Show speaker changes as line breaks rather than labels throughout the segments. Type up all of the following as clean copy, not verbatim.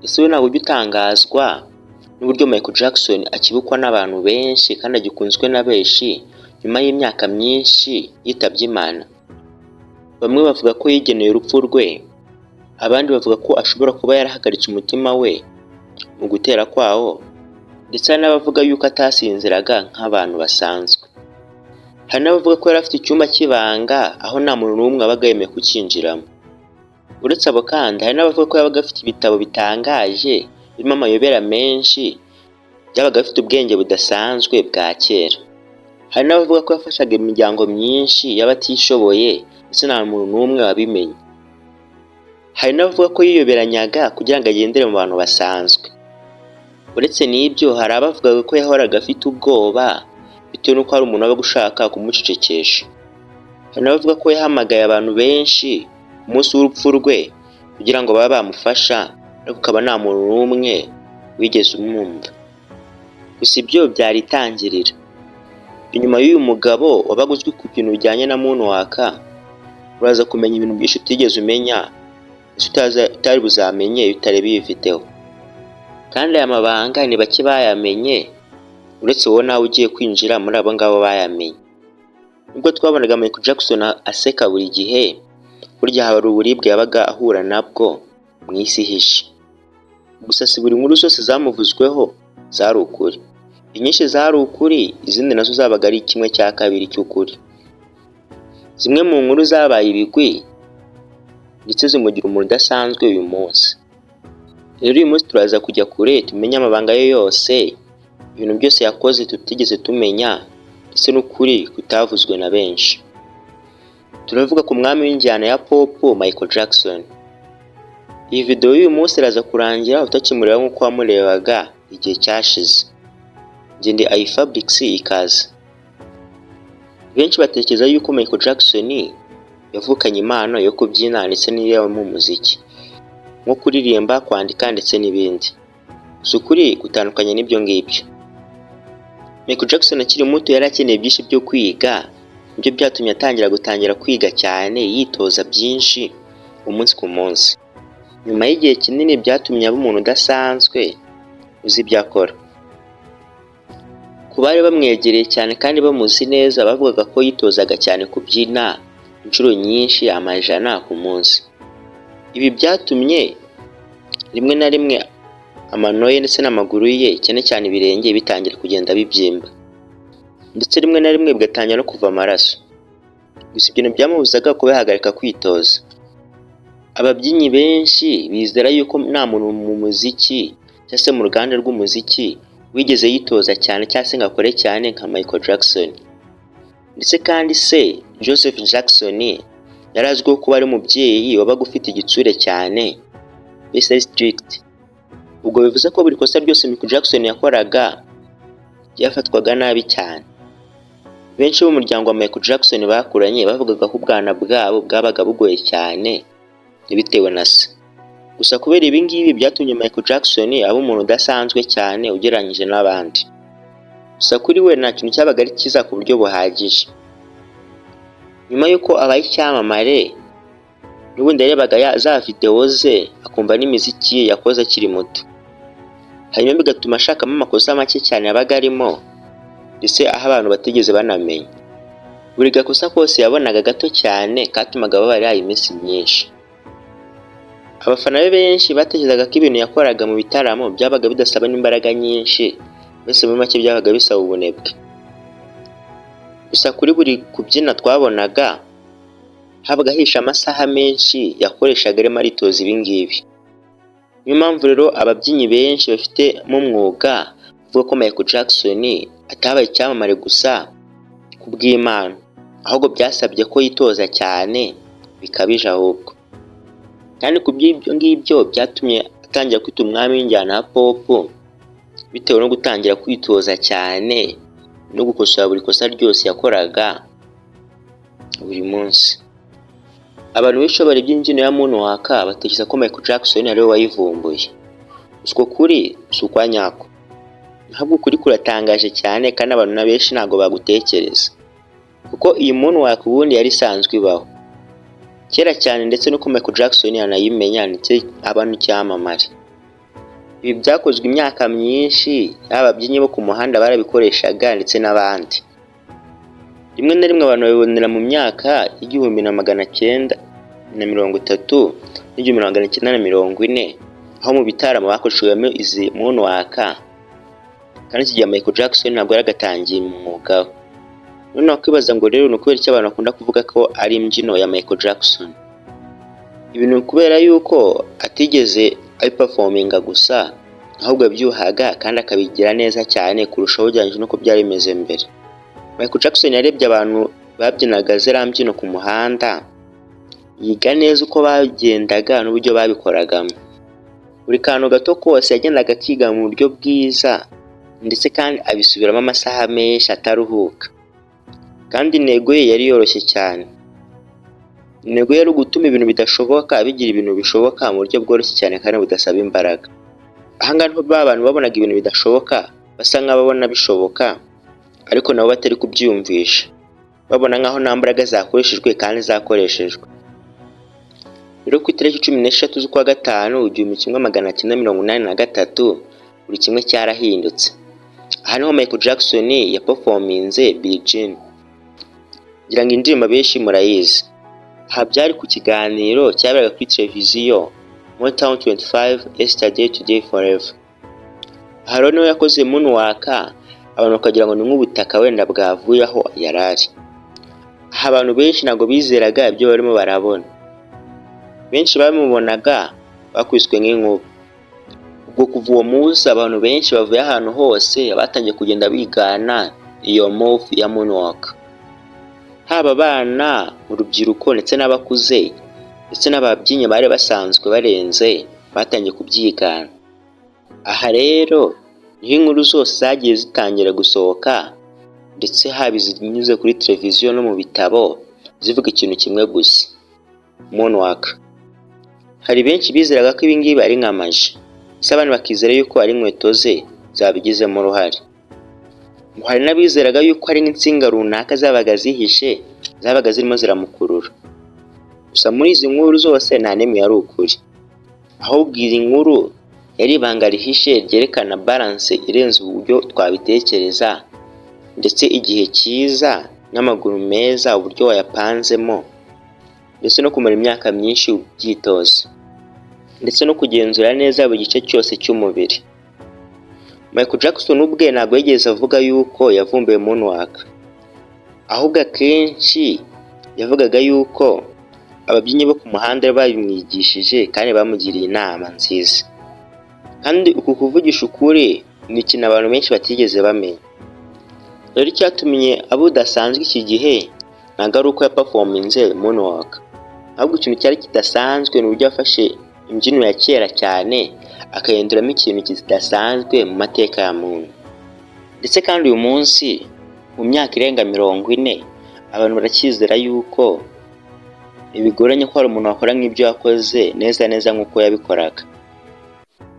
Ese we ntabwo ujya utangazwa n'uburyo Michael Jackson akibukwa n'abantu benshi kandi agikunzwe na benshi nyuma y'imyaka myinshi yitabye Imana? Bamwe bavuga ko yigeneye urupfu rwe, abandi bavuga ko ashobora kuba yarahagaritse umutima we mu gutera kwawo, ndetse hari n'abavuga yuko atasinziraga nk'abantu basanzwe. Hari n'abavuga ko yari afite icyumba cy'ibanga aho nta muntu n'umwe wabaga yemewe kucyinjiramo. Uretse abo kandi hari n'abavuga ko yabaga afite ibitabo bitangaje birimo amayobera menshi, byabaga bifite ubwenge budasanzwe bwa kera. Hari n'abavuga ko yafashaga imiryango myinshi y'abatishoboye ndetse nta muntu n'umwe wabimenye. Hari n'abavuga ko yiyoberanyaga kugira ngo agendere mu bantu basanzwe. Uretse n'ibyo hari abavugaga ko yahoraga afite ubwoba bitewe n'uko hari umuntu wabaga ushaka kumucecekesha. Hari n'abavuga ko yahamagaye abantu benshi ku munsi w'urupfu rwe kugira ngo babe bamufasha, ariko ukaba nta muntu n'umwe wigeze umwumva. Gusa ibyo byari itangiriro. Inyuma y'uyu mugabo wabaga uzwi ku bintu bijyanye na Moonwalk, uraza kumenya ibintu byinshi utigeze umenya, utari buzamenye iyo utareba iyi video. Kandi aya mabanga ni bake bayamenye, uretse wowe nawe ugiye kwinjira muri abo ngabo bayamenye. Nubwo twabonaga Michael Jackson aseka buri gihe, burya hari uburibwe yabaga ahura nabwo mu isi ihishe. Gusa si buri nkuru zose zamuvuzweho zari ukuri. Inyinshi zari ukuri, izindi nazo zabaga ari 1/2 cy'ukuri. Zimwe mu nkuru zabaye ibigwi ndetse zimugira umuntu udasanzwe uyu munsi. Rero uyu munsi turaza kujya kure tumenye amabanga ye yose, ibintu byose yakoze tutigeze tumenya, ndetse n'ukuri kutavuzwe na benshi. Turavuga ku mwami w'injyana ya pop Michael Jackson. Iyi video y'uyu munsi iraza kurangira utakimureba nk'uko wamurebaga igihe cyashize. Njye ndi iFabrics ikaze. Benshi batekereza yuko Michael Jackson yavukanye impano yo kubyina ndetse n'iyo mu muziki, nko kuririmba, kwandika ndetse n'ibindi. Gusa ukuri gutandukanye n'ibyo ngibyo. Michael Jackson akiri muto yari akeneye byinshi byo kwiga, ibyo byatumye atangira kwiga cyane, yitoza byinshi umunsi ku munsi. Nyuma y'igihe kinini byatumye aba umuntu udasanzwe uzi ibyo akora. Ku bari bamwegereye cyane kandi bamuzi neza bavugaga ko yitozaga cyane kubyina inshuro nyinshi, amajana ku munsi. Ibi byatumye rimwe na rimwe amano ye ndetse n'amaguru ye, cyane cyane ibirenge, bitangira kugenda bibyimba, ndetse rimwe na rimwe bigatangira no kuva amaraso. Gusa ibyo ntibyamubuzaga kuba yahagarika kwitoza. Ababyinnyi benshi bizera yuko nta muntu mu muziki cyangwa se mu ruganda rw'umuziki wigeze yitoza cyane cyangwa se ngo akore cyane nka Michael Jackson. Ndetse kandi se Joseph Jackson yari azwiho kuba ari umubyeyi wabaga ufite igitsure cyane, mbese ari strict. Ubwo bivuze ko buri kosa ryose Michael Jackson yakoraga yafatwaga nabi cyane. Benshi b'umuryango wa Michael Jackson bakuranye bavugaga ko ubwana bwabo bwabaga bugoye cyane bitewe na se. Gusa kubera ibi ngibi byatumye Michael Jackson aba umuntu udasanzwe cyane ugereranyije n'abandi. Gusa kuri we nta kintu cyabaga ari cyiza ku buryo buhagije. Nyuma y'uko abaye icyamamare, n'ubundi yarebaga za video ze akumva n'imiziki ye yakoze akiri muto. Hanyuma bigatuma ashakamo amakosa make cyane yabaga arimo, ndetse aho abantu batigeze banamenya. Buri gakosa kose yabonaga gato cyane katumaga babara iminsi myinshi. Abafana be benshi batekerezaga ko ibintu yakoraga mu bitaramo byabaga bidasaba n'imbaraga nyinshi, mbese muri make byabaga bisaba ubunebwe. Gusa kuri buri kubyina twabonaga habaga hisha amasaha menshi yakoreshaga arimo aritoza ibi ngibi. Niyo mpamvu rero ababyinnyi benshi bafite mu mwuga bavuga ko Michael Jackson atabaye icyamamare gusa ku bw'Imana, ahubwo byasabye ko yitoza cyane bikabije ahubwo. Kandi ku by'ibyo ngibyo byatumye atangira kwita umwami w'injyana ya pop, bitewe no gutangira kwitoza cyane no gukosora buri kosa ryose yakoraga buri munsi. Abantu benshi barebye imbyino ya Moonwalk batekereza ko Michael Jackson ariwe wayivumbuye. Uko kuri si ukwa nyako. Ntabwo ukuri kuratangaje cyane kandi abantu na benshi ntago bagutekereza, kuko iyi Moonwalk ubundi yari isanzwe ibaho kera cyane, ndetse nuko Michael Jackson yanayimenya ndetse abantu cyamamare. Ibi byakozwe imyaka myinshi, yaba ababyinnyi bo ku muhanda barabikoreshaga ndetse n'abandi. Rimwe na rimwe abantu babibonera mu myaka y'igihumbi na magana cyenda na mirongo itatu n'igihumbi na magana cyenda na mirongo ine, aho mu bitaramo bakoreshejwemo izi moonwalk, kandi iki gihe Michael Jackson ntabwo yaragatangiye mu mwuga we. None wakwibaza ngo rero ni ukubera iki abantu bakunda kuvuga ko ari imbyino ya Michael Jackson? Ibi ni ukubera yuko atigeze ayiperforminga gusa, ahubwo yabyuhaga kandi akabigira neza cyane kurushaho ugereranyije n'uko byari bimeze mbere. Michael Jackson yarebye abantu babyinaga ziriya mbyino ku muhanda, yiga neza uko bagendaga n'uburyo babikoragamo. Buri kantu gato kose yagendaga akiga mu buryo bwiza, ndetse kandi abisubiramo amasaha menshi ataruhuka. Kandi intego ye yari yoroshye cyane. Intego ye yari ugutuma ibintu bidashoboka bigira ibintu bishoboka mu buryo bworoshye cyane kandi budasaba imbaraga. Ahangaha niho abantu babonaga ibintu bidashoboka basa nk'ababona bishoboka, ariko nabo batari kubyiyumvisha, babona nk'aho nta mbaraga zakoreshejwe kandi zakoreshejwe. Rero ku itariki 16 z'ukwa gatanu 1983, buri kimwe cyarahindutse. Aha niho Michael Jackson yaperforminze Billie Jean. Ngira ngo indirimbo benshi murayizi. Aha byari ku kiganiro cyaberaga kuri televiziyo Motown 25 Yesterday Today Forever. Aha rero niho yakoze moonwalk, abantu bakagira ngo ni nk'ubutaka wenda bwavuye aho yarari. Aha abantu benshi ntabwo bizeraga ibyo barimo barabona. Benshi bamubonaga bakwiswe nk'inkuba. Ubwo kuva uwo munsi abantu benshi bavuye ahantu hose batangiye kugenda bigana iyo move ya moonwalk. Haba abana, urubyiruko ndetse n'abakuze, ndetse n'ababyinnyi bari basanzwe barenze batangiye kubyigana. Aha rero niho inkuru zose zagiye zitangira gusohoka, ndetse haba izinyuze kuri televiziyo no mu bitabo, zivuga ikintu kimwe gusa: moonwalk. Hari benshi bizeraga ko ibi ngibi ari nk'amaji, gusa abandi bakizera yuko ari inkweto ze zabigizemo uruhare. Hari n'abizeraga yuko ari nk'insinga runaka zabaga zihishe, zabaga zirimo ziramukurura. Gusa muri izi nkuru zose nta n'imwe yari ukuri, ahubwo iyi nkuru yari ibanga rihishe ryerekana balance irenze uburyo twabitekereza, ndetse igihe cyiza n'amaguru meza uburyo wayapanzemo, ndetse no kumara imyaka myinshi ubyitoza, ndetse no kugenzura neza buri gice cyose cy'umubiri. Michael Jackson ubwe ntabwo yigeze avuga yuko yavumbuye moonwalk, ahubwo akenshi yavugaga yuko ababyinnyi bo ku muhanda babimwigishije kandi bamugiriye inama nziza. Kandi uku kuvugisha ukuri ni ikintu abantu benshi batigeze bamenya. Rero icyatumye abo udasanzwe iki gihe ntabwo ari uko yaperforminze moonwalk, ahubwo ikintu cyari kidasanzwe ni uburyo yafashe imbyino ya kera cyane akahinduramo ikintu kidasanzwe mu mateka ya muntu. Ndetse kandi uyu munsi mu myaka irenga 40 abantu baracyizera yuko bigoranye ko hari umuntu wakora nk'ibyo yakoze neza nk'uko yabikoraga.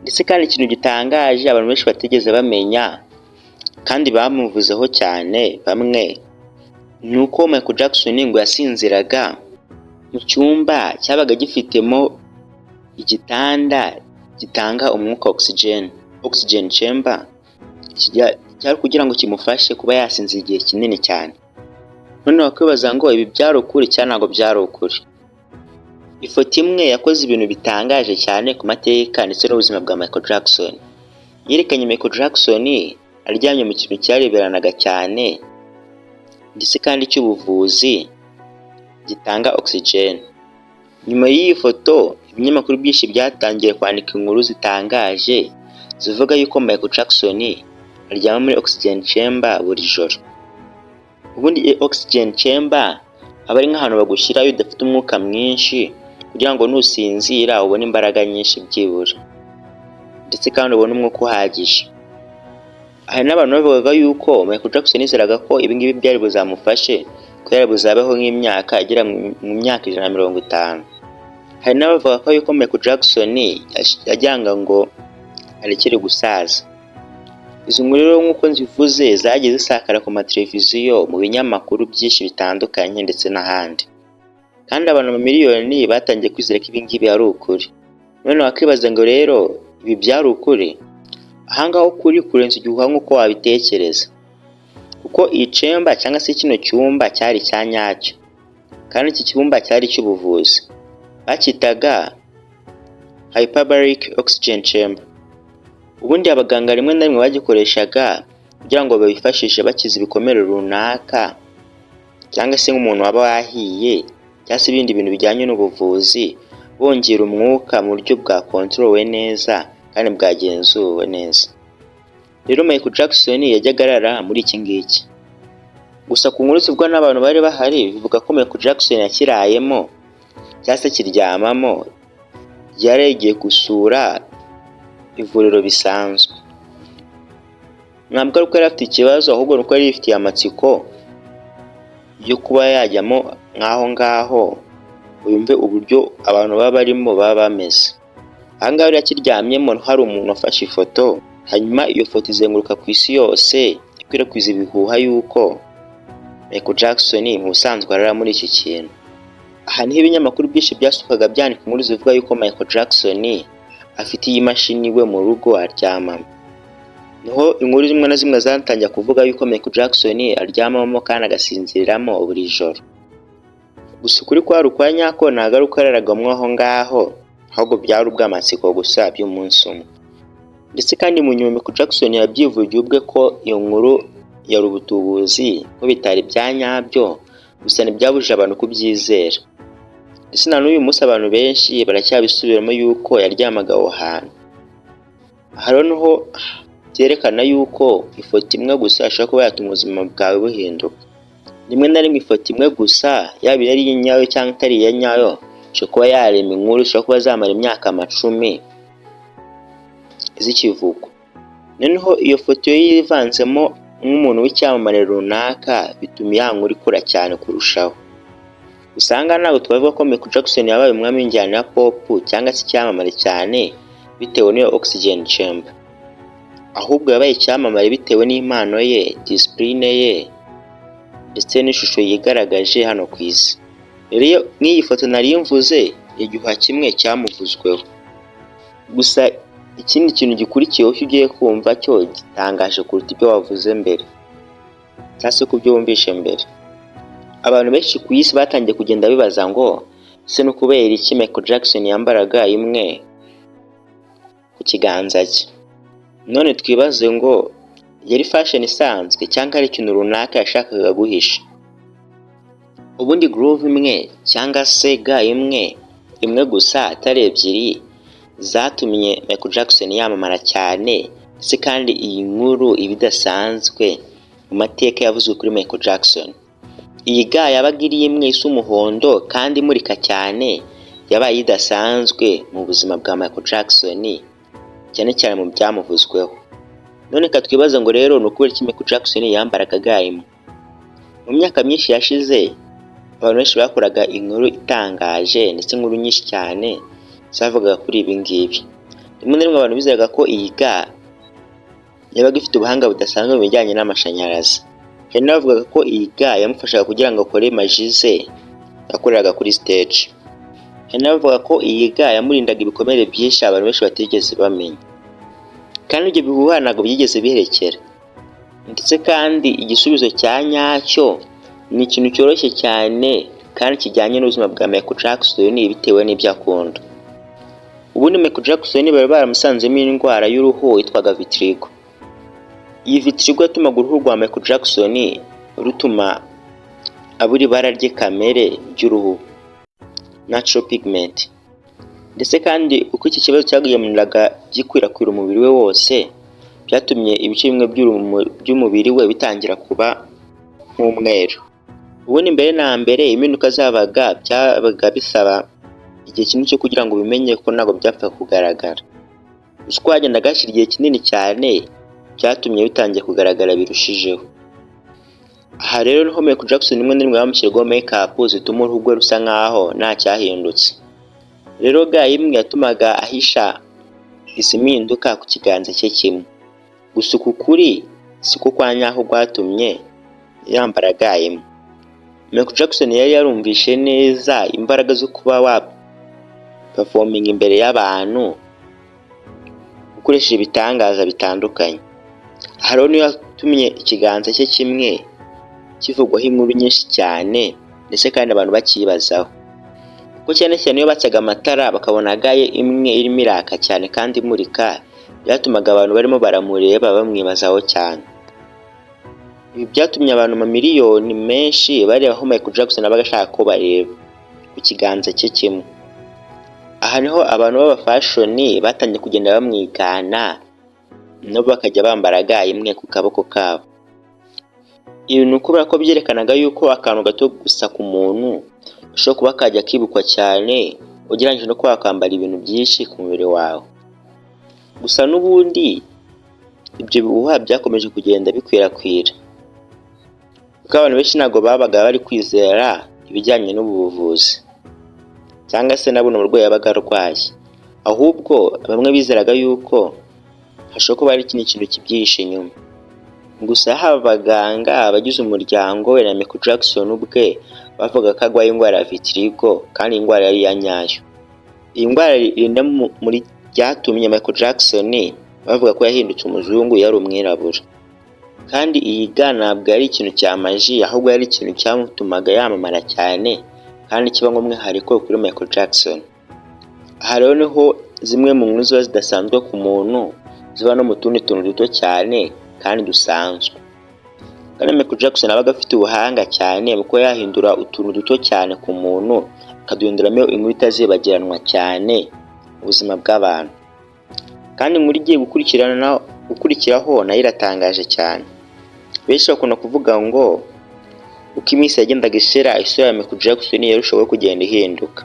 Ndetse kandi ikintu gitangaje abantu benshi batigeze bamenya kandi bamuvuzeho cyane bamwe, ni uko Michael Jackson ngo yasinziraga mu cyumba cyabaga gifitemo igitanda gitanga umwuka oxygen chamber, cyari kugira ngo kimufashe kuba yasinzira igihe kinini cyane. None wakwibaza ngo ibi byari ukuri cyangwa ntabwo byari ukuri? Ifoto imwe yakoze ibintu bitangaje cyane ku mateka ndetse n'ubuzima bwa Michael Jackson. Yerekanye Michael Jackson aryamye mu kintu cyareberanaga cyane, ndetse kandi cy'ubuvuzi gitanga oxygen. Nyuma y'iyi foto ibinyamakuru byinshi byatangiye kwandika inkuru zitangaje zivuga yuko Michael Jackson aryama muri oxygen chamber buri joro. Ubundi oxygen chamber aba ari nk'ahantu bagushyira iyo udafite umwuka mwinshi, kugira ngo nusinzira ubone imbaraga nyinshi byibura, ndetse kandi ubone umwuka uhagije. Hari n'abantu bavugaga yuko Michael Jackson yizeraga ko ibi ngibi byari buzamufashe ko yari buzabeho nk'imyaka igera mu myaka 150. Hari n'abavuga ko yuko Michael Jackson yajyanga ngo arekere gusaza. Izo nkuru rero nk'uko nzivuze zagiye zisakara ku mateleviziyo, mu binyamakuru byinshi bitandukanye ndetse n'ahandi, kandi abantu mu miliyoni batangiye kwizera ko ibi ngibi ari ukuri. None wakibaza ngo rero ibi byari ukuri? Ahangaho ukuri kurenza igihuha nk'uko wabitekereza, kuko iyi chamber cyangwa se kino cyumba cyari cya nyacyo, kandi iki cyumba cyari cy'ubuvuzi, bacyitaga hyperbaric oxygen chamber. Ubundi abaganga rimwe na rimwe bagikoreshaga kugira ngo babifashishe bakiza ibikomere runaka, cyangwa se nk'umuntu waba wahiye, cyangwa se ibindi bintu bijyanye n'ubuvuzi, bongera umwuka mu buryo bwa control neza kandi bwagenzuwe neza. Rero Michael Jackson yajyaga arara muri iki ngiki. Gusa ku nkuru zivugwa n'abantu bari bahari bivuga ko Michael Jackson yakirayemo cyangwa se kiryamamo yari yagiye gusura ivuriro bisanzwe. Ntabwo ari uko yari afite ikibazo, ahubwo ni uko yari yifitiye amatsiko yo kuba yajyamo nk'aho ngaho yumve uburyo abantu baba barimo baba bameze. Aha ngaha yari akiryamyemo hari umuntu wafashe ifoto, hanyuma iyo foto izenguruka ku isi yose ikwirakwiza ibihuha yuko Michael Jackson mu busanzwe arara muri iki kintu. Aha niho ibinyamakuru byinshi byasukaga byandika inkuru zivuga yuko Michael Jackson afite iyi mashini we mu rugo aryamamo. Niho inkuru zimwe na zimwe zatangiye kuvuga yuko Michael Jackson aryamamo kandi agasinziriramo buri joro. Gusa ukuri kwari ukwa nyako, ntabwo ari uko yararagamo aho ngaho, ahubwo byari ubw'amatsiko gusa by'umunsi umwe. Ndetse kandi mu nyuma Michael Jackson yabyivugiye ubwe ko iyo nkuru yari ubutubuzi, ko bitari bya nyabyo, gusa ntibyabujije abantu kubyizera. Ndetse na n'uyu munsi abantu benshi baracyabisubiramo yuko yaryamaga aho hantu. Aha rero niho byerekana yuko ifoto imwe gusa ishobora kuba yatuma ubuzima bwawe buhinduka. Rimwe na rimwe ifoto imwe gusa, yaba yari inyayo cyangwa itari iya nyayo, ishobora kuba yarema inkuru, ishobora kuba zamara imyaka 10 z'ikivugwa. Noneho iyo foto yivanzemo nk'umuntu w'icyamamare runaka, bituma iya nkuru ikura cyane kurushaho. Usanga ntabwo twavuga ko Michael Jackson yabaye umwami w'injyana ya pop cyangwa se icyamamare cyane bitewe n'iyo oxygen chamber, ahubwo yabaye icyamamare bitewe n'impano ye, discipline ye, ndetse n'ishusho yigaragaje hano ku isi. Rero nk'iyi foto nari mvuze, igihuha kimwe cyamuvuzweho. Gusa ikindi kintu gikurikiyeho ugiye kumva cyo gitangaje kuruta ibyo wavuze mbere, cyangwa se kubyo wumvishe mbere. Abantu benshi ku isi batangiye kugenda bibaza ngo ese no kubera iki Michael Jackson yambaraga imwe ku kiganza cye. None twibaze ngo yari fashion isanzwe cyangwa ari ikintu runaka yashakaga guhisha. Ubundi groove imwe cyangwa se ga imwe gusa atari ebyiri zatumye Michael Jackson yamamara cyane, ndetse kandi iyi nkuru ibidasanzwe mu mateka yavuzwe kuri Michael Jackson. Iyi ga yabaga iri imwe isa umuhondo kandi imurika cyane, yabaye idasanzwe mu buzima bwa Michael Jackson, cyane cyane mu byamuvuzweho. None katwibaza ngo rero ni ukubera iki Michael Jackson yambaraga ga imwe. Mu myaka myinshi yashize abantu benshi bakoraga inkuru itangaje, ndetse inkuru nyinshi cyane zavugaga kuri ibi ngibi. Rimwe na rimwe abantu bizeraga ko iyi ga yabaga ifite ubuhanga budasanzwe mu bijyanye n'amashanyarazi. Hari n'abavugaga ko iyi ga yamufashaga kugira ngo akore maji ze yakoreraga kuri stage. Hari n'abavuga ko iyi ga yamurindaga ibikomere byinshi abantu benshi batigeze bamenya. Kandi ibyo bihuha ntabwo byigeze biherekera. Ndetse kandi igisubizo cya nyacyo ni ikintu cyoroshye cyane kandi kijyanye n'ubuzima bwa Michael Jackson bitewe n'ibyo akunda. Ubundi Michael Jackson bari baramusanzemo indwara y'uruhu yitwaga vitiligo. Iyi vitiligo yatumaga uruhu rwa Michael Jackson rutuma abura ibara rye kamere ry'uruhu, natural pigment. Ndetse kandi uko iki kibazo cyagendaga gikwirakwira umubiri we wose, byatumye ibice bimwe by'umubiri we bitangira kuba nk'umweru. Ubundi mbere na mbere impinduka byabaga bisaba igihe kinini cyo kugira ngo bimenye ko ntabwo byapfa kugaragara. Uko hagenda gashyira igihe kinini cyane, byatumye bitangiye kugaragara birushijeho. Aha rero niho Michael Jackson rimwe na rimwe bamushyiragaho make-up zituma uruhu rwe rusa nkaho nta cyahindutse. Rero ga imwe yatumaga ahisha izi mpinduka ku kiganza cye kimwe. Gusa uku kuri siko kwa nyaho rwatumye yambara ga imwe. Michael Jackson yari yarumvishe neza imbaraga zo kuba performing imbere y'abantu ukoresheje ibitangaza bitandukanye. Aha rero niyo yatumye ikiganza cye kimwe kivugwaho inkuru nyinshi cyane ndetse kandi abantu bakibazaho, kuko cyane cyane iyo batsaga amatara bakabona gaye imwe irimo iraka cyane kandi imurika, byatumaga abantu barimo baramureba bamwibazaho cyane. Ibi byatumye abantu amamiliyoni menshi bareba aho Michael Jackson aba ashaka ko bareba ku kiganza cye kimwe. Aha niho abantu b'abafashoni batangiye kugenda bamwigana nabo bakajya bambara gaye imwe ku kaboko kabo. Ibi ni ukubera ko byerekanaga yuko akantu gato gusa ku muntu ushobora kuba kajya kibukwa cyane ugereranyije no kuba wakambara ibintu byinshi ku mubiri wawe. Gusa n'ubundi ibyo bihuha byakomeje kugenda bikwirakwira, kuko abantu benshi ntabwo babaga bari kwizera ibijyanye n'ubu buvuzi cyangwa se nabona uburwayi yabaga arwaye, ahubwo bamwe bizeraga yuko hashobora kuba hari ikindi kintu kibyihishe inyuma. Gusa haba abaganga, abagize umuryango we na Michael Jackson ubwe bavuga ko arwaye indwara ya vitiligo kandi indwara yari iya nyayo. Iyi ndwara iri muri byatumye Michael Jackson bavuga ko yahindutse umuzungu, yari umwirabura. Kandi iyi ga ntabwo yari ikintu cya maji, ahubwo yari ikintu cyamutumaga yamamara cyane kandi kiba nk'umwihariko kuri Michael Jackson. Aha rero niho zimwe mu nkuru ziba zidasanzwe ku muntu ziba no mu tundi tuntu duto cyane kandi dusanzwe. Kandi Michael Jackson abaga afite ubuhanga cyane kuko yahindura utuntu duto cyane ku muntu akaduhinduramo inkuru itazibagiranwa cyane mu buzima bw'abantu. Kandi inkuru igiye gukurikiraho nayo iratangaje cyane. Benshi bakunda kuvuga ngo uko iminsi yagendaga ishira isura ya Michael Jackson yarushaho kugenda ihinduka,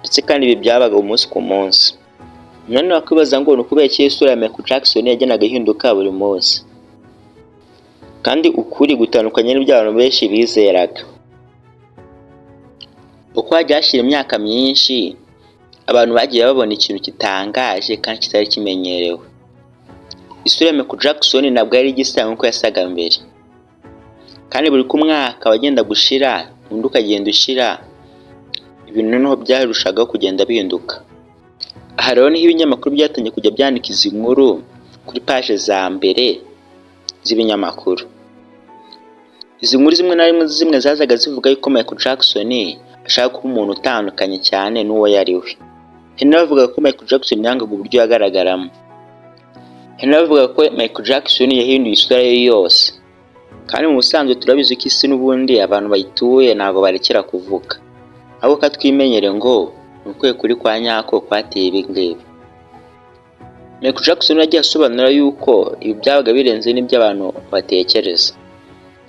ndetse kandi ibi byabaga umunsi ku munsi. None wakwibaza ngo ni ukubera iki isura ya Michael Jackson yagendaga ihinduka buri munsi, kandi ukuri gutandukanye n'ibyo abantu benshi bizeraga. Uko hagiye hashira imyaka myinshi, abantu bagiye babona ikintu gitangaje kandi kitari kimenyerewe. Isura ya Michael Jackson ntabwo yari igisa nk'uko yasaga mbere, kandi buri ku mwaka wagenda gushira undi ukagenda ushira, ibintu noneho byarushagaho kugenda bihinduka. Aha rero niho ibinyamakuru byatangiye kujya byandika izi nkuru kuri paje za mbere z'ibinyamakuru. Izi nkuru zimwe na zimwe zazaga zivuga yuko Michael Jackson ashaka kuba umuntu utandukanye cyane n'uwo yari we. Hari n'abavuga ko Michael Jackson yangaga uburyo yagaragaramo. Hari n'abavuga ko Michael Jackson yahinduye isura ye yose. Kandi mu busanzwe turabizi ko isi n'ubundi abantu bayituye ntabwo barekera kuvuga, ahubwo ko twimenyere ngo ni ukwiye kuri kwa nyako kwateye ibi ngibi. Michael Jackson yagiye asobanura yuko ibi byabaga birenze n'ibyo abantu batekereza.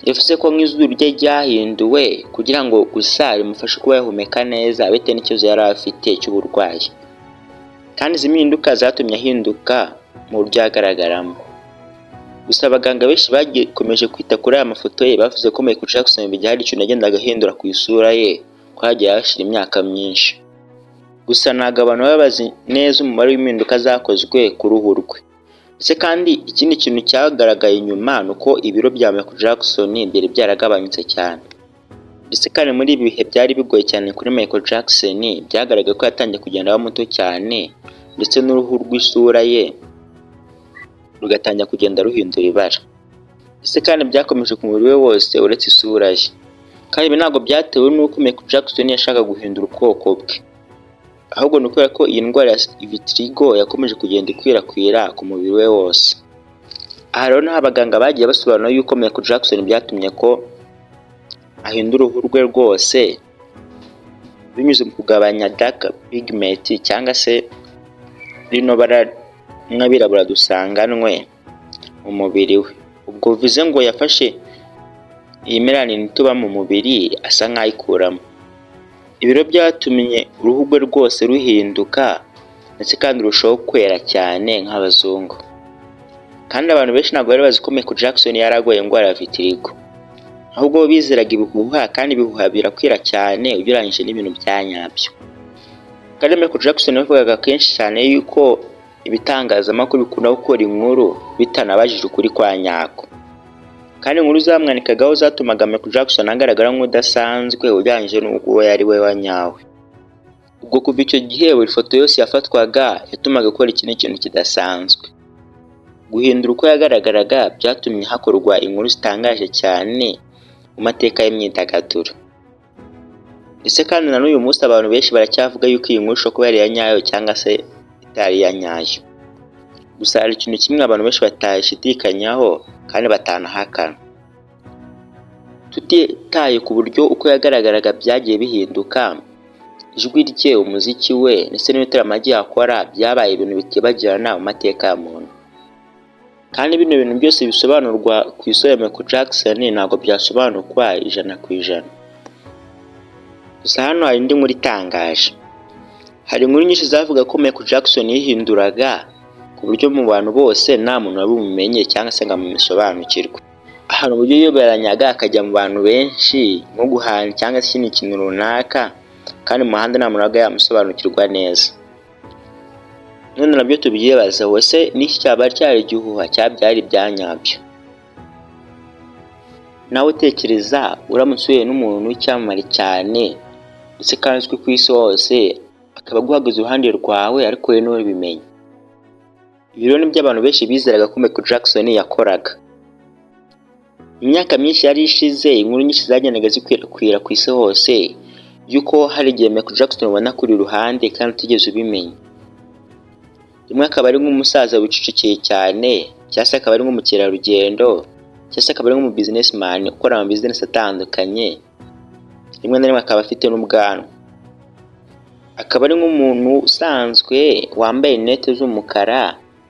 Yavuze ko nk'izuru rye ryahinduwe kugira ngo gusa rimufashe kuba yahumeka neza bitewe n'ikibazo yari afite cy'uburwayi, kandi izi mpinduka zatumye ahinduka mu buryo agaragaramo. Gusa abaganga benshi bakomeje kwita kuri aya mafoto ye bavuze ko Michael Jackson bijya hari ikintu yagendaga ahindura ku isura ye ko hagiye hashira imyaka myinshi. Gusa ntabwo abantu baba bazi neza umubare w'impinduka zakozwe ku ruhu rwe. Ndetse kandi ikindi kintu cyagaragaye nyuma ni uko ibiro bya Michael Jackson byari byaragabanyutse cyane. Ndetse kandi muri ibi bihe byari bigoye cyane kuri Michael Jackson, byagaragaye ko yatangiye kugenda aba muto cyane, ndetse n'uruhu rw'isura ye rugatangira kugenda ruhindura ibara. Ndetse kandi byakomeje ku mubiri we wose uretse isura ye. Kandi ibi ntabwo byatewe n'uko Michael Jackson yashaka guhindura ubwoko bwe, ahubwo ni ukubera ko iyi ndwara ya vitiligo yakomeje kugenda ikwirakwira ku mubiri we wose. Aha rero naho abaganga bagiye basobanura yuko Michael Jackson byatumye ko ahindura uruhu rwe rwose binyuze mu kugabanya dark pigment cyangwa se rino bara nk'abirabura dusanganwe mu mubiri we. Ubwo bivuze ngo yafashe iyi melanin tuba mu mubiri asa nk'ayikuramo. Ibiro byatumye uruhu rwe rwose ruhinduka ndetse kandi rushaho kwera cyane nk'abazungu. Kandi abantu benshi ntabwo bari bazi ko Michael Jackson yaragoye indwara ya vitiligo, ahubwo bizeraga ibihuha, kandi ibihuha birakwira cyane ugereranyije n'ibintu bya nyabyo. Kandi Michael Jackson yavugaga kenshi cyane yuko ibitangazamakuru bikunda gukora inkuru bitanabajije ukuri kwa nyako, kandi inkuru zamwanikagaho zatumaga Michael Jackson agaragara nk'udasanzwe ugereranyije n'uwo yari we wa nyawe. ubwo kuva icyo gihe buri foto yose yafatwaga yatumaga akora ikindi kintu kidasanzwe. Guhindura uko yagaragaraga byatumye hakorwa inkuru zitangaje cyane mu mateka y'imyidagaduro. Ndetse kandi na n'uyu munsi abantu benshi baracyavuga yuko iyi nkuru ishobora kuba yari iya nyayo cyangwa se itari iya nyayo. Gusa hari ikintu kimwe abantu benshi batashidikanyaho kandi batanahakana. Tutitaye ku buryo uko yagaragaraga byagiye bihinduka, ijwi rye, umuziki we ndetse n'ibitaramo agiye akora byabaye ibintu bitibagirana mu mateka ya muntu. Kandi bino bintu byose bisobanurwa ku isura ya Michael Jackson ntabwo byasobanurwa 100%. Gusa hano hari indi nkuru itangaje. Hari inkuru nyinshi zavuga ko Michael Jackson yihinduraga ku buryo mu bantu bose nta muntu wabimumenye cyangwa se ngo amusobanukirwe. Ahantu uburyo yiyoberanyaga akajya mu bantu benshi nko guhana cyangwa se ikindi kintu runaka, kandi mu muhanda nta muntu wabaga yamusobanukirwa neza. None nabyo tubyibaza, wese n'iki cyaba cyari igihuha cyabyari ibyanyabyo? Nawe utekereza uramutse uhuye n'umuntu w'icyamamare cyane ndetse kandi uzwi ku isi hose akaba aguhagaze iruhande rwawe ariko we ntubimenye. Ibi rero nibyo abantu benshi bizeraga ko Michael Jackson yakoraga. Imyaka myinshi yari ishize, inkuru nyinshi zagendaga zikwirakwira ku isi hose yuko hari igihe Michael Jackson ubona kuri iruhande kandi utigeze ubimenya. Rimwe akaba ari nk'umusaza wicecekeye cyane, cyangwa se akaba ari nk'umukerarugendo, cyangwa se akaba ari nk'umubusinessman ukora mu business atandukanye. Rimwe na rimwe akaba afite n'ubwanwa. Akaba ari nk'umuntu usanzwe wambaye net z'umukara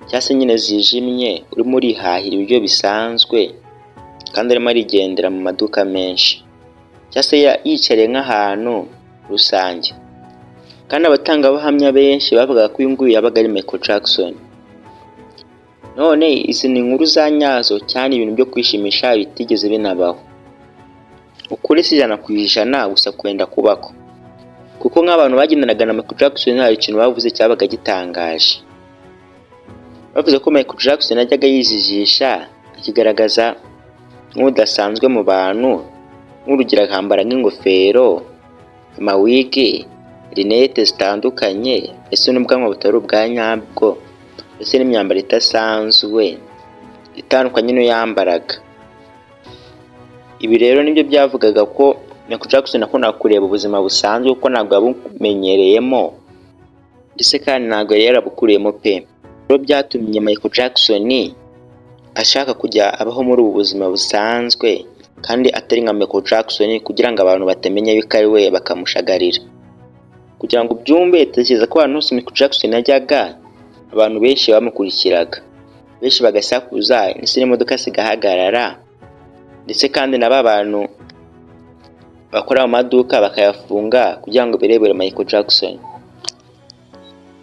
cyangwa se nyine zijimye, urimo urihahira ibiryo bisanzwe kandi arimo arigendera mu maduka menshi, cyangwa se yicariye nk'ahantu rusange. Kandi abatangabuhamya benshi bavuga ko uyu nguyu yabaga ari Michael Jackson. None izi ni inkuru za nyazo cyane, ibintu byo kwishimisha bitigeze binabaho. Ukuri si 100% gusa kwenda kubako, kuko nk'abantu bagendanaga na Michael Jackson hari ikintu bavuze cyabaga gitangaje. Bavuze ko Michael Jackson yajyaga yizijisha akigaragaza nk'udasanzwe mu bantu, nk'urugero akambara nk'ingofero, amawigi, rinete zitandukanye, ese n'ubwanwa butari ubwa nyabwo, ese n'imyambaro idasanzwe itandukanye n'iyo yambaraga. Ibi rero nibyo byavugaga ko Michael Jackson akunda kureba ubuzima busanzwe kuko ntabwo yabumenyereyemo ndetse kandi ntabwo yari yarabukuriyemo pe. Rero byatumye Michael Jackson ashaka kujya abaho muri ubu buzima busanzwe kandi atari nka Michael Jackson kugira ngo abantu batamenya yuko ari we bakamushagarira. Kugira ngo ubyumve, tekereza ko abantu bose Michael Jackson yajyaga, abantu benshi bamukurikiraga, benshi bagasakuza ndetse n'imodoka zigahagarara, ndetse kandi n'aba bantu bakora mu maduka bakayafunga kugira ngo birebere Michael Jackson.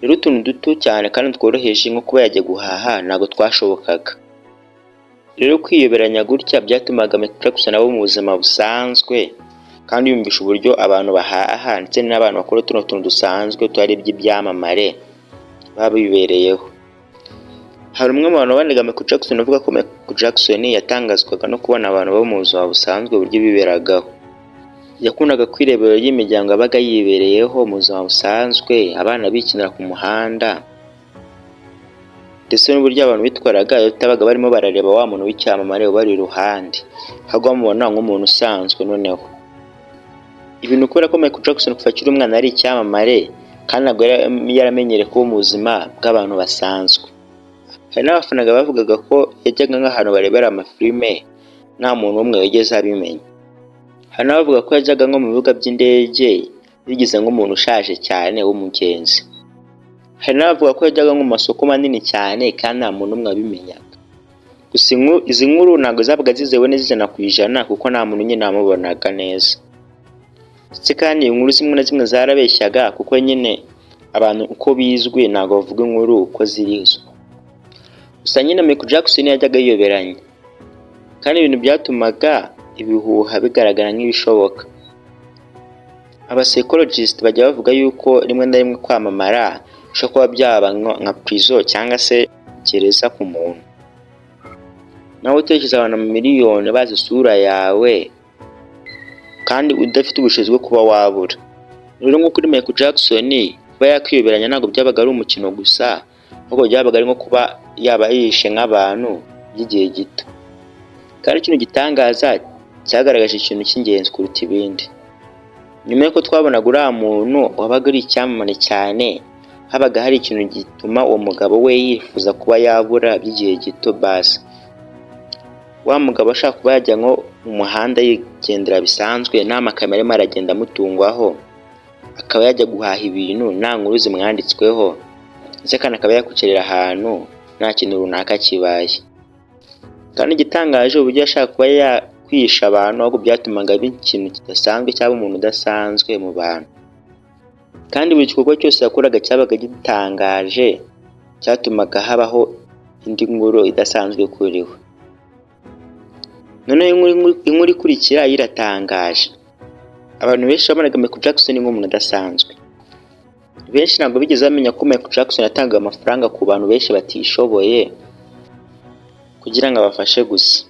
Rero utuntu duto cyane kandi tworoheje nko kuba yajya guhaha ntabwo twashobokaga. Rero kwiyoberanya gutya byatumaga Michael Jackson abo mu buzima busanzwe kandi yumvisha uburyo abantu bahaha ndetse n'abantu bakora tuno tuntu dusanzwe twari iby'ibyamamare babibereyeho. Hari umwe mu bantu bandaga Michael Jackson avuga ko Michael Jackson yatangazwaga no kubona abantu bo mu buzima busanzwe uburyo biberagaho. Yakundaga kwirebera y'imiryango abaga yibereyeho mu buzima busanzwe, abana bikinira ku muhanda, ndetse n'uburyo abantu bitwaraga bitabaga barimo barareba wa muntu w'icyamamare ubari iruhande, hagwa mubona nk'umuntu usanzwe. Noneho ibintu kubera ko Michael Jackson kuva akiri umwana ari icyamamare kandi ntabwo yaramenyereye kuba mu buzima bw'abantu basanzwe. Hari n'abafanaga bavugaga ko yajyaga nk'ahantu barebera amafilime nta muntu umwe wigeze abimenya. Hari n'abavuga ko yajyaga nko mu bibuga by'indege bigize nk'umuntu ushaje cyane w'umugenzi. Hari n'abavuga ko yajyaga nko mu masoko manini cyane kandi nta muntu umwe abimenyaga. Gusa izi nkuru ntabwo zabaga zizewe neza 100% kuko nta muntu nyine amubonaga neza. Ndetse kandi inkuru zimwe na zimwe zarabeshyaga kuko nyine abantu uko bizwi ntabwo bavuga inkuru uko zirizo. Gusa nyine Michael Jackson yajyaga yiyoberanya kandi ibintu byatumaga ibihuha bigaragara nk'ibishoboka. Abapsychologist bajya bavuga yuko rimwe na rimwe kwamamara bishobora kuba byaba nka prison cyangwa se gereza ku muntu. Nawe utekereza abantu miliyoni bazi isura yawe kandi udafite ubushobozi bwo kuba wabura. rero nko kuri Michael Jackson kuba yakwiyoberanya ntabwo byabaga ari umukino gusa, ahubwo byabaga ari nko kuba yaba yishe nk'abantu by'igihe gito. Kandi ikintu gitangaza cyagaragaje ikintu cy'ingenzi kuruta ibindi, nyuma y'uko twabonaga uriya muntu wabaga ari icyamamare cyane, habaga hari ikintu gituma uwo mugabo we yifuza kuba yabura by'igihe gito basi. Wa mugabo ashaka kuba yajya nko mu muhanda yigendera bisanzwe, nta makamera arimo aragenda amutungwaho, akaba yajya guhaha ibintu nta nkuru zimwanditsweho, ndetse kandi akaba yakwicarira ahantu nta kintu runaka kibaye. Kandi igitangaje uburyo ashaka kuba yakwisha abantu, ahubwo byatumaga aba ikintu kidasanzwe cyaba umuntu udasanzwe mu bantu. Kandi buri gikorwa cyose yakoraga cyabaga gitangaje, cyatumaga habaho indi nkuru idasanzwe kuri we. Noneho inkuru ikurikira iratangaje. Abantu benshi babonaga Michael Jackson nk'umuntu udasanzwe. Benshi ntabwo bigeze bamenya ko Michael Jackson yatangaga amafaranga ku bantu benshi batishoboye kugira ngo abafashe gusa.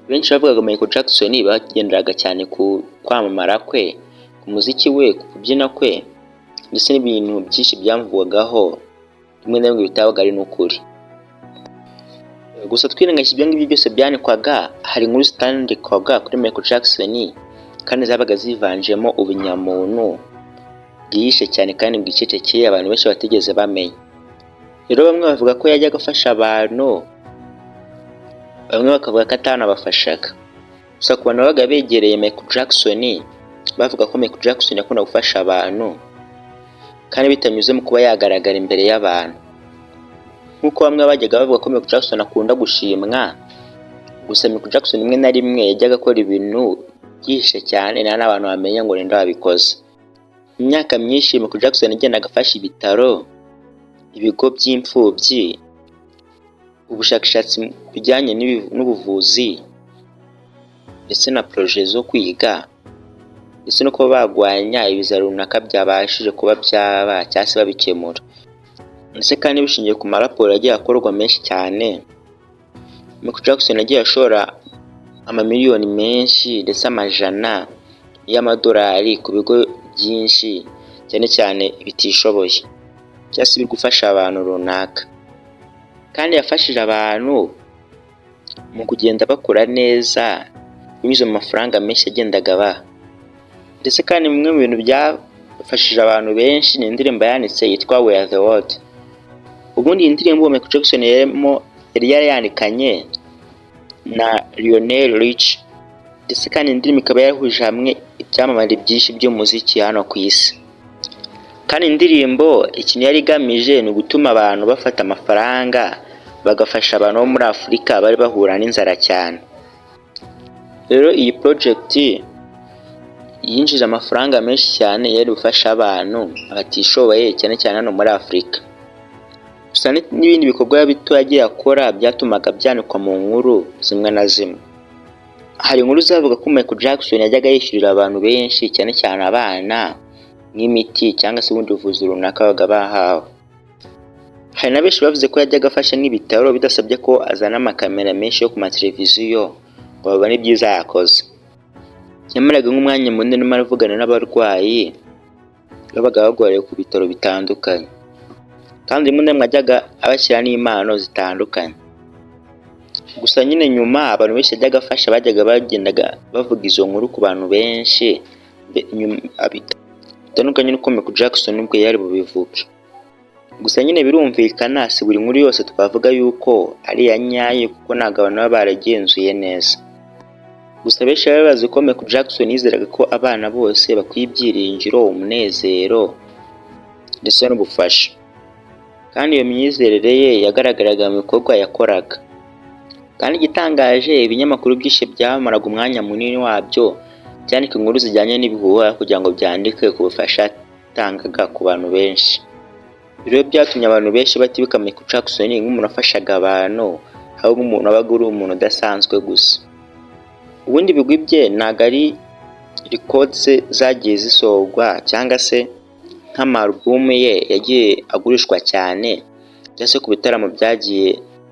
Benshi bavugaga Michael Jackson bagenderaga cyane ku kwamamara kwe, ku muziki we, ku kubyina kwe, ndetse n'ibintu byinshi byamuvugagaho rimwe na rimwe bitabaga ari n'ukuri. Gusa twirengagije ibyo ngibyo byose byanikwaga, hari inkuru zitandikwaga kuri Michael Jackson kandi zabaga zivanjemo ubunyamuntu bwihishe cyane kandi bwicecekeye abantu benshi batigeze bamenya. Rero bamwe bavuga ko yajyaga afasha abantu, bamwe bakavuga ko atanabafashaga. Gusa ku bantu babaga begereye Michael Jackson bavuga ko Michael Jackson yakunda gufasha abantu kandi bitanyuze mu kuba yagaragara imbere y'abantu. Nk'uko bamwe bajyaga bavuga ko Michael Jackson akunda gushimwa, gusa Michael Jackson rimwe na rimwe yajyaga akora ibintu byihishe cyane nta n'abantu bamenya ngo ninde wabikoze. Mu myaka myinshi Michael Jackson yagendaga afasha ibitaro, ibigo by'imfubyi, ubushakashatsi bijyanye n'ubuvuzi, ndetse na projet zo kwiga, ndetse no kuba bagwanya ibiza runaka byabashije kuba byaba cyangwa se babikemura. Ndetse kandi bishingiye ku maraporo yagiye akorwa menshi cyane, Michael Jackson yagiye ashora amamiliyoni menshi ndetse amajana y'amadolari ku bigo byinshi cyane cyane bitishoboye cyangwa se biri gufasha abantu runaka. Kandi yafashije abantu mu kugenda bakora neza binyuze mu mafaranga menshi yagendaga abaha. Ndetse kandi bimwe mu bintu byafashije abantu benshi ni indirimbo yanditse yitwa We Are The World. Ubundi iyi ndirimbo Michael Jackson yari yarayandikanye na Lionel Richie, ndetse kandi indirimbo ikaba yahuje hamwe ibyamamare byinshi by'umuziki hano ku isi. Kandi indirimbo ikintu yari igamije ni ugutuma abantu bafata amafaranga bagafasha abantu bo muri Afurika bari bahura n'inzara cyane. Rero iyi project yinjije amafaranga menshi cyane yari gufasha abantu batishoboye cyane cyane hano muri Afurika. Gusa n'ibindi bikorwa bito yagiye akora byatumaga byanikwa mu nkuru zimwe na zimwe. Hari inkuru zavuga ko Michael Jackson yajyaga yishyurira abantu benshi cyane cyane abana nk'imiti cyangwa se ubundi buvuzi runaka babaga bahawe. Hari na benshi bavuze ko yajyaga afasha nk'ibitaro bidasabye ko azana amakamera menshi yo ku mateleviziyo ngo babone ibyiza yakoze. Yamaraga nk'umwanya munini arimo aravugana n'abarwayi babaga bagwariye ku bitaro bitandukanye, kandi rimwe na rimwe ajyaga abashyira n'impano zitandukanye. Gusa nyine nyuma abantu benshi yajyaga afasha bajyaga bagendaga bavuga izo nkuru ku bantu benshi bitandukanye n'uko Michael Jackson ubwo yari bubivuge. Gusa nyine birumvikana si buri nkuru yose twavuga yuko ari iya nyayo kuko ntabwo abantu baba baragenzuye neza. Gusa benshi baba bazi ko Michael Jackson yizeraga ko abana bose bakwiye ibyiringiro, umunezero ndetse n'ubufasha. Kandi iyo myizerere ye yagaragaraga mu bikorwa yakoraga. Kandi igitangaje ibinyamakuru byinshi byamaraga umwanya munini wabyo byandika inkuru zijyanye n'ibihuha kugira ngo byandike ku bufasha yatangaga ku bantu benshi. Rero byatumye abantu benshi batibika Michael Jackson nk'umuntu afashaga abantu, ahubwo umuntu wabaga uri umuntu udasanzwe gusa. Ubundi ibigwi bye ntabwo ari records zagiye zisohorwa cyangwa se nk'amarubumu ye yagiye agurishwa cyane cyangwa se ku bitaramo byagiye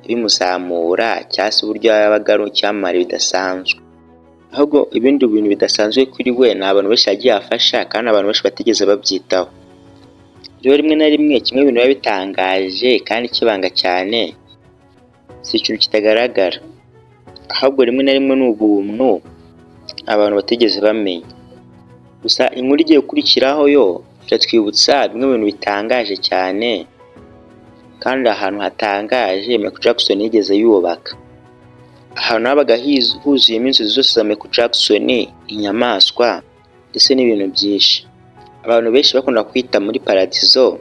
bimuzamura cyangwa se uburyo yabaga ari icyamamare bidasanzwe. ahubwo ibindi bintu bidasanzwe kuri we ni abantu benshi yagiye afasha kandi abantu benshi batigeze babyitaho. Rero rimwe na rimwe kimwe mu bintu biba bitangaje kandi kibanga cyane si ikintu kitagaragara, ahubwo rimwe na rimwe ni ubuntu abantu batigeze bamenya. Gusa inkuru igiye gukurikiraho yo iratwibutsa bimwe mu bintu bitangaje cyane kandi ahantu hatangaje Michael Jackson yigeze yubaka. Ahantu habaga huzuyemo inzozi zose za Michael Jackson, inyamaswa ndetse n'ibintu byinshi. Abantu benshi bakunda kwita muri paradizo,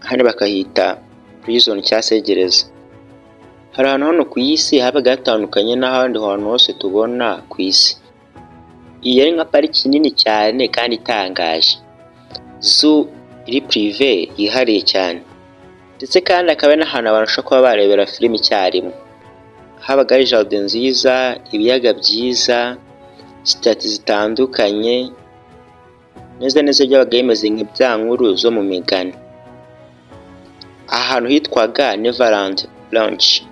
ahandi bakahita prison cyangwa se gereza. Hari ahantu hano ku isi habaga hatandukanye n'ahandi hantu hose tubona ku isi. Iyi yari nka pariki nini cyane kandi itangaje, zoo iri prive yihariye cyane, ndetse kandi akaba n'ahantu abantu bashobora kuba barebera filime icyarimwe. Habaga ari jardin nziza, ibiyaga byiza, sitati zitandukanye, neza byabaga bimeze nk'ibyankuru zo mu migani. Ahantu hitwaga Neverland Ranch.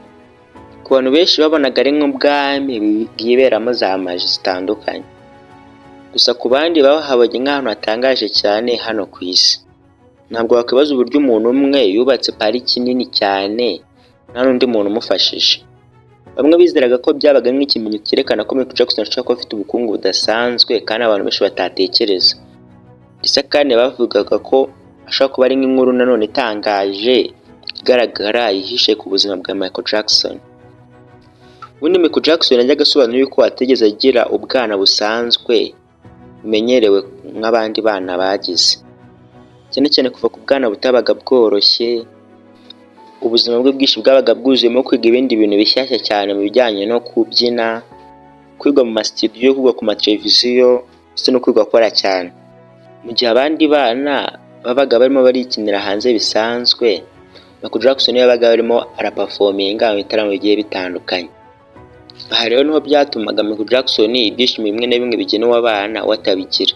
Ku bantu benshi babonaga ari nk'ubwami bwiberamo za maji zitandukanye, gusa ku bandi bahabonye nk'ahantu hatangaje cyane hano ku isi. Ntabwo wakwibaza uburyo umuntu umwe yubatse pariki nini cyane nta n'undi muntu umufashije. Bamwe bizeraga ko byabaga nk'ikimenyetso cyerekana ko Michael Jackson ashobora kuba afite ubukungu budasanzwe kandi abantu benshi batatekereza. Ndetse kandi bavugaga ko ashobora kuba ari nk'inkuru nanone itangaje igaragara yihishe ku buzima bwa Michael Jackson. Ubundi Michael Jackson yajyaga asobanura yuko atigeze agira ubwana busanzwe bumenyerewe nk'abandi bana bagize, cyane cyane kuva ku bwana butabaga bworoshye. Ubuzima bwe bwinshi bwabaga bwuzuyemo kwiga ibindi bintu bishyashya cyane mu bijyanye no kubyina, kwiga mu masitudiyo, kwiga ku mateleviziyo ndetse no kwiga gukora cyane. Mu gihe abandi bana babaga barimo barikinira hanze bisanzwe, Michael Jackson yabaga arimo araperforminga mu bitaramo bigiye bitandukanye. Aha rero niho byatumaga Michael Jackson ibyishimo bimwe na bimwe bigenewe abana watabigira.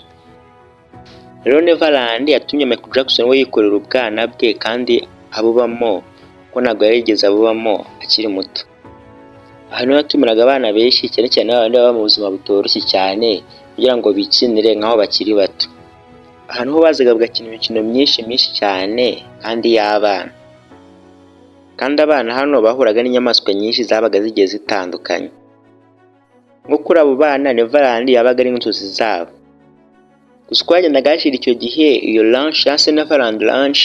Rero Neverland yatumye Michael Jackson we yikorera ubwana bwe kandi abubamo ko ntabwo yarigeze abubamo akiri muto. Aha niho yatumiraga abana benshi cyane cyane abandi baba mu buzima butoroshye cyane kugira ngo bikinire nk'aho bakiri bato. Aha niho bazaga bagakina imikino myinshi cyane kandi y'abana. Kandi abana hano bahuraga n'inyamaswa nyinshi zabaga zigiye zitandukanye. Nko kuri abo bana Neverland yabaga ari nk'inzozi zabo. Gusa uko hagendaga hashira icyo gihe, iyo ranch ya Neverland Ranch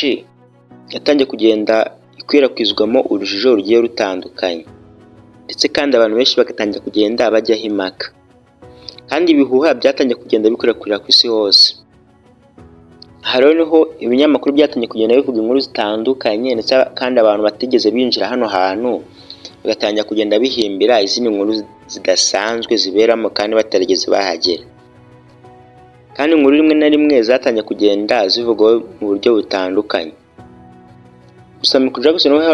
yatangiye kugenda ikwirakwizwamo urujijo rugiye rutandukanye, ndetse kandi abantu benshi bagatangira kugenda bajyaho impaka, kandi ibihuha byatangiye kugenda bikwirakwira ku isi hose. Aha rero niho ibinyamakuru byatangiye kugenda bivuga inkuru zitandukanye, ndetse kandi abantu batigeze binjira hano hantu bagatangira kugenda bihimbira izindi nkuru zidasanzwe ziberamo kandi batarigeze bahagera. Kandi inkuru rimwe na rimwe zatangiye kugenda zivugwaho mu buryo butandukanye. Gusa Michael Jackson we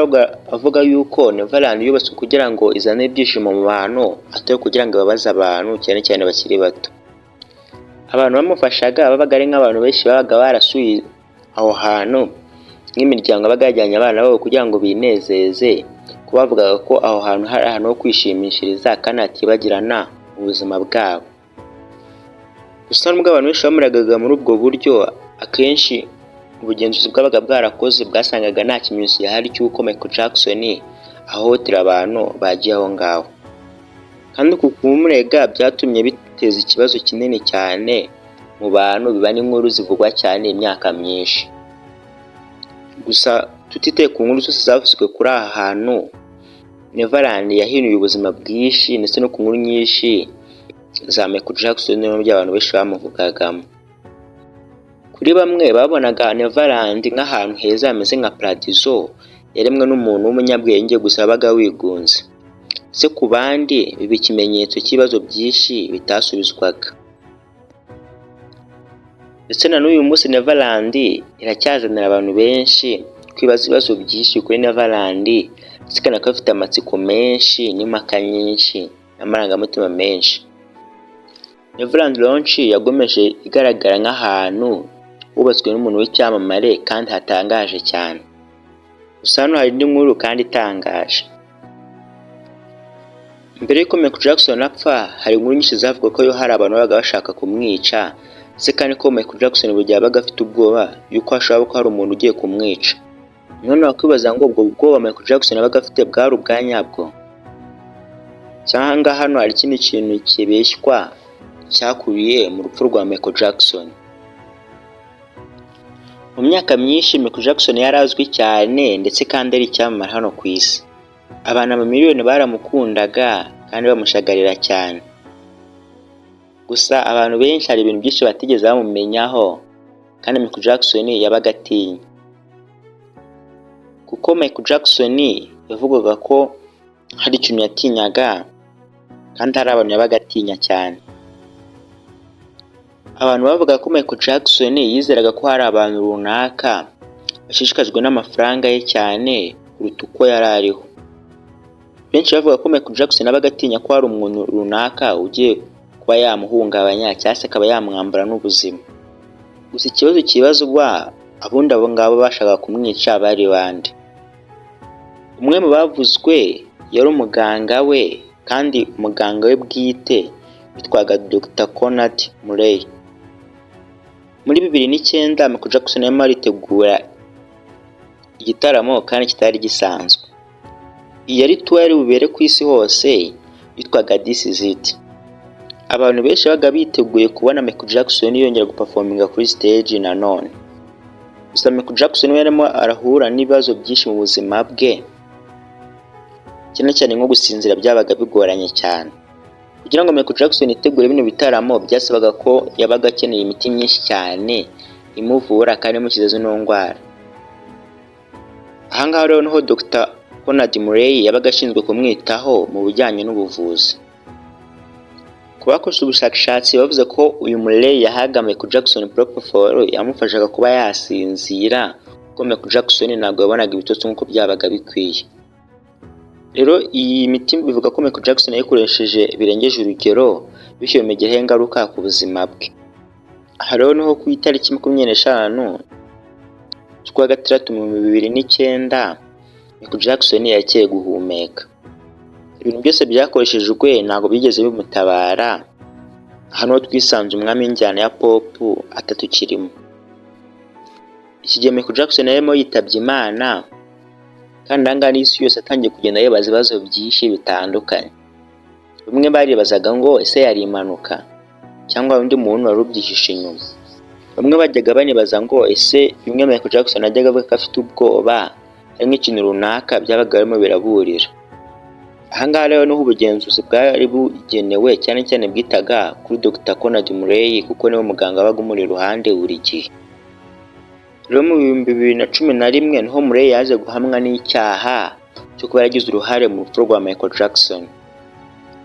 avuga yuko Neverland yubatswe kugira ngo izane ibyishimo mu bantu, atari kugira ngo ibabaze abantu cyane cyane bakiri bato. Abantu bamufashaga babaga ari nk'abantu benshi babaga barasuye aho hantu, nk'imiryango yabaga yajyanye abana babo kugira ngo binezeze, ko bavugaga ko aho hantu hari ahantu ho kwishimishiriza kandi hatibagirana ubuzima bwabo. Gusa nubwo abantu benshi bamuragaga muri ubwo buryo, akenshi ubugenzuzi bwabaga bwarakoze bwasangaga nta kimenyetso gihari cy'uko Michael Jackson ahohotera abantu bagiye aho ngaho. Kandi uku kumurega byatumye biteza ikibazo kinini cyane mu bantu, biba n'inkuru zivugwa cyane imyaka myinshi. Gusa tutitaye ku nkuru zose zavuzwe kuri aha hantu, Neverland yahinuye ubuzima bwinshi ndetse no ku nkuru nyinshi za Michael Jackson n'ibyo abantu benshi bamuvugagamo. Kuri bamwe babonaga Neverland nk'ahantu heza hameze nka paradizo yaremwe n'umuntu w'umunyabwenge gusa wabaga wigunze. Se ku bandi biba ikimenyetso cy'ibibazo byinshi bitasubizwaga. Ndetse na n'uyu munsi Neverland iracyazanira abantu benshi kwibaza ibibazo byinshi kuri Neverland, ndetse kandi akaba afite amatsiko menshi n'impaka nyinshi n'amarangamutima menshi. Neverland Ranch yagomeje igaragara nk'ahantu hubatswe n'umuntu w'icyamamare kandi hatangaje cyane. Gusa hano hari indi nkuru kandi itangaje. Mbere y'uko Michael Jackson apfa hari inkuru nyinshi zavuga ko hari abantu babaga bashaka kumwica, ndetse kandi ko Michael Jackson buri gihe yabaga afite ubwoba yuko hashobora kuba hari umuntu ugiye kumwica. None wakwibaza ngo ubwo bwoba Michael Jackson yabaga afite bwari ubwa nyabwo, cyangwa hano hari ikindi kintu kibeshywa cyakubiye mu rupfu rwa Michael Jackson. Mu myaka myinshi Michael Jackson yari azwi cyane ndetse kandi ari icyamamare hano ku isi. Abantu amamiliyoni baramukundaga kandi bamushagarira cyane. Gusa abantu benshi hari ibintu byinshi batigeze bamumenyaho kandi Michael Jackson yabaga atinya. Kuko Michael Jackson yavugaga ko hari ikintu yatinyaga kandi hari abantu yabaga atinya cyane. Abantu bavuga ko Michael Jackson yizeraga ko hari abantu runaka bashishikajwe n'amafaranga ye cyane kuruta uko yari ariho. Benshi bavuga ko Michael Jackson yabaga atinya ko hari umuntu runaka ugiye kuba yamuhungabanya cyangwa se akaba yamwambura n'ubuzima. Gusa ikibazo kibazwa abundi abo ngabo bashaka kumwica bari bande. Umwe mu bavuzwe yari umuganga we, kandi umuganga we bwite witwaga Dr. Conrad Murray. Muri 2009 Michael Jackson yarimo aritegura igitaramo kandi kitari gisanzwe. Iyi yari tour yari bubere ku isi hose yitwaga This Is It. Abantu benshi baga biteguye kubona Michael Jackson yongera guperforminga kuri stage nanone. Gusa Michael Jackson yarimo arahura n'ibibazo byinshi mu buzima bwe, cyane cyane nko gusinzira byabaga bigoranye cyane. Kugira ngo Michael Jackson itegure bino bitaramo byasabaga ko yabaga akeneye imiti myinshi cyane imuvura kandi imukiza zino ndwara. Ahangaha rero niho Dr. Conrad Murray yabaga ashinzwe kumwitaho mu bijyanye n'ubuvuzi. Ku bakoze ubushakashatsi bavuze ko uyu Murray yahaga Michael Jackson propofol yamufashaga kuba yasinzira, kuko Michael Jackson ntabwo yabonaga ibitotsi nk'uko byabaga bikwiye. Rero iyi miti bivuga ko Michael Jackson yayikoresheje birengeje urugero, bityo bimugireho ingaruka ku buzima bwe. Aha rero niho ku itariki 25 z'ukwa gatandatu mu 2009 Michael Jackson yagiye guhumeka. Ibintu byose byakoreshejwe ntabwo bigeze bimutabara. Hano twisanze umwami w'injyana ya pop atatukirimo. Iki gihe Michael Jackson yarimo yitabye Imana, kandi angana isi yose atangiye kugenda yibaza ibibazo byinshi bitandukanye. Bamwe baribazaga ngo ese yari impanuka cyangwa undi muntu wari ubyihishe inyuma. Bamwe bajyaga banibaza ngo ese bimwe Michael Jackson ajyaga avuga ko afite ubwoba ari nk'ikintu runaka byabaga barimo biraburira. Ahangaha rero niho ubugenzuzi bwari bugenewe cyane cyane bwitaga kuri Dr. Conrad Murray, kuko niwe muganga wabaga umuri iruhande buri gihe. Rero mu 2011 niho Murray yaje guhamwa n'icyaha cyo kuba yagize uruhare mu rupfu rwa Michael Jackson.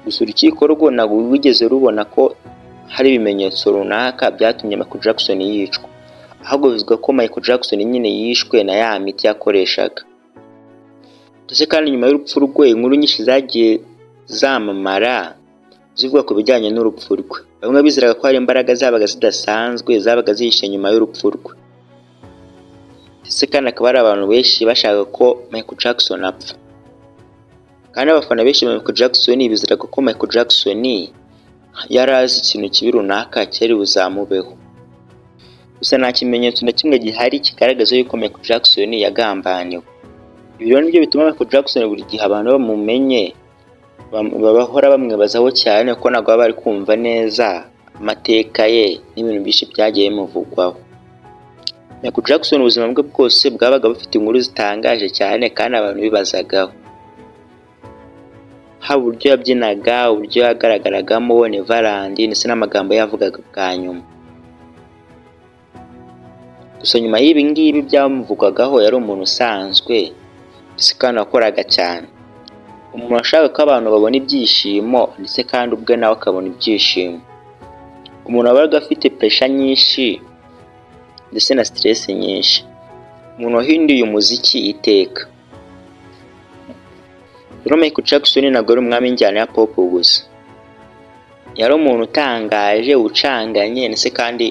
Gusa urukiko rwo ntabwo rwigeze rubona ko hari ibimenyetso runaka byatumye Michael Jackson yicwa, ahubwo bivuga ko Michael Jackson nyine yishwe na ya miti yakoreshaga. Ndetse kandi nyuma y'urupfu rwe inkuru nyinshi zagiye zamamara zivuga ku bijyanye n'urupfu rwe. Bamwe bizeraga ko hari imbaraga zabaga zidasanzwe zabaga zihishe nyuma y'urupfu rwe. Ndetse kandi akaba ari abantu benshi bashaka ko Michael Jackson apfa. Kandi abafana benshi ba Michael Jackson bizeraga ko Michael Jackson yari azi ikintu kibi runaka cyari buzamubeho. Gusa nta kimenyetso na kimwe gihari kigaragaza yuko Michael Jackson yagambaniwe. Ibi rero nibyo bituma Michael Jackson buri gihe abantu bamumenye babahora bamwibazaho cyane, ko ntabwo baba bari kumva neza amateka ye n'ibintu byinshi byagiye bimuvugwaho. Michael Jackson ubuzima bwe bwose bwabaga bufite inkuru zitangaje cyane kandi abantu bibazagaho. Haba uburyo yabyinaga, uburyo yagaragaragamo Neverland, ndetse n'amagambo yavugaga bwa nyuma. Gusa nyuma y'ibi ngibi byamuvugwagaho yari umuntu usanzwe, ndetse kandi wakoraga cyane. Umuntu ashaka ko abantu babona ibyishimo ndetse kandi ubwe nawe akabona ibyishimo. Umuntu wabaga afite pressure nyinshi ndetse na stress nyinshi. Umuntu wahinduye umuziki iteka. Rero Michael Jackson ntabwo ari umwami w'injyana ya pop gusa. Yari umuntu utangaje, ucanganye, ndetse kandi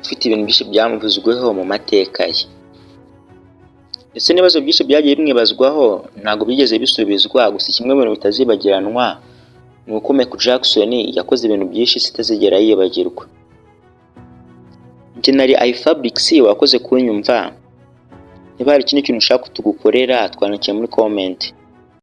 ufite ibintu byinshi byamuvuzweho mu mateka ye. Ndetse n'ibibazo byinshi byagiye bimwibazwaho ntabwo bigeze bisubizwa. Gusa kimwe mu bintu bitazibagiranwa ni uko Michael Jackson yakoze ibintu byinshi sitazigera yibagirwa. Njye nari iFabrics wakoze kunyumva. Niba hari ikindi kintu ushaka tugukorera twandikiye muri comment.